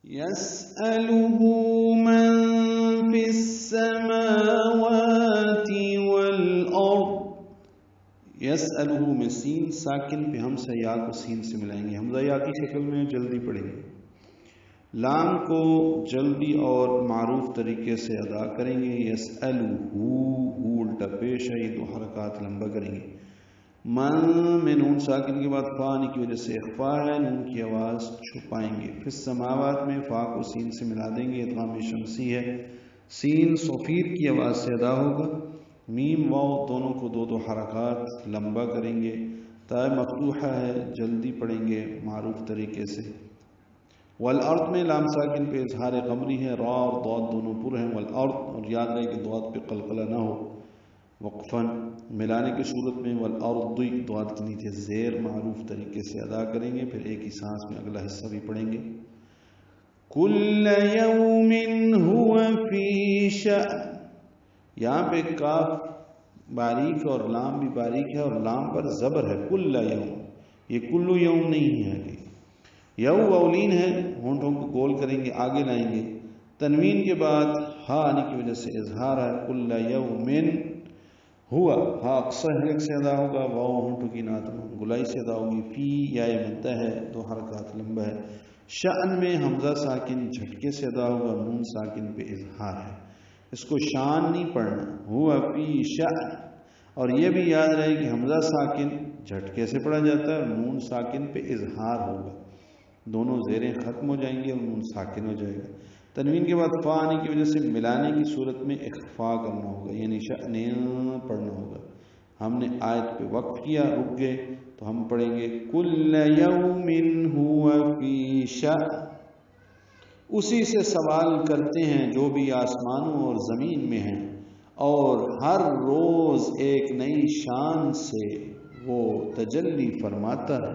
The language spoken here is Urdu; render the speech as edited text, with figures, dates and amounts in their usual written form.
يسأله من في السماوات والأرض. یسألہ میں سین ساکن پہ ہم سے یا کو سین سے ملائیں گے، حمزہ یا کی شکل میں جلدی پڑھیں گے. لام کو جلدی اور معروف طریقے سے ادا کریں گے. یسألہ الٹا پیش ہے، یہ 2 حرکات لمبا کریں گے. من میں نون ساکن کے بعد فا آنے کی وجہ سے اخفا ہے، نون کی آواز چھپائیں گے. پھر سماوات میں فا کو سین سے ملا دیں گے، ادغام شمسی ہے، سین صفیر کی آواز سے ادا ہوگا. میم واو دونوں کو 2 حرکات لمبا کریں گے. تا مفتوحہ ہے، جلدی پڑھیں گے معروف طریقے سے. والارض میں لام ساکن پہ اظہار قمری ہے، را اور ضاد دونوں پر ہیں. والارض، اور یاد رہے کہ ضاد پہ قلقلہ نہ ہو، وقفاً ملانے کی صورت میں والارض ضاد کے نیچے زیر معروف طریقے سے ادا کریں گے. پھر ایک ہی سانس میں اگلا حصہ بھی پڑھیں گے. کل یوم هو فی شأن. یہاں پہ کاف باریک اور لام بھی باریک ہے، اور لام پر زبر ہے. کل یوم، یہ کل یوم نہیں ہے. یو اولین ہے، ہونٹوں کو گول کریں گے، آگے لائیں گے. تنوین کے بعد ہا آنے کی وجہ سے اظہار ہے. کل یوم ہوا، ہا اقصی حلق سے ادا ہوگا، واو ہونٹوں کی نعت گلائی سے ادا ہوگی. فی یا مدہ ہے، 2 حرکات لمبا ہے. شأن میں حمزہ ساکن جھٹکے سے ادا ہوگا، نون ساکن پہ اظہار ہے. اس کو شان نہیں پڑھنا، ہوا فی شأن. اور یہ بھی یاد رہے کہ حمزہ ساکن جھٹکے سے پڑھا جاتا ہے، اور نون ساکن پہ اظہار ہوگا. دونوں زیریں ختم ہو جائیں گے اور نون ساکن ہو جائے گا. تنوین کے بعد فا آنے کی وجہ سے ملانے کی صورت میں اخفا کرنا ہوگا، یعنی شأن پڑھنا ہوگا. ہم نے آیت پہ وقف کیا، رک گئے، تو ہم پڑھیں گے کل یوم هو فی شأن. اسی سے سوال کرتے ہیں جو بھی آسمانوں اور زمین میں ہیں، اور ہر روز ایک نئی شان سے وہ تجلی فرماتا ہے.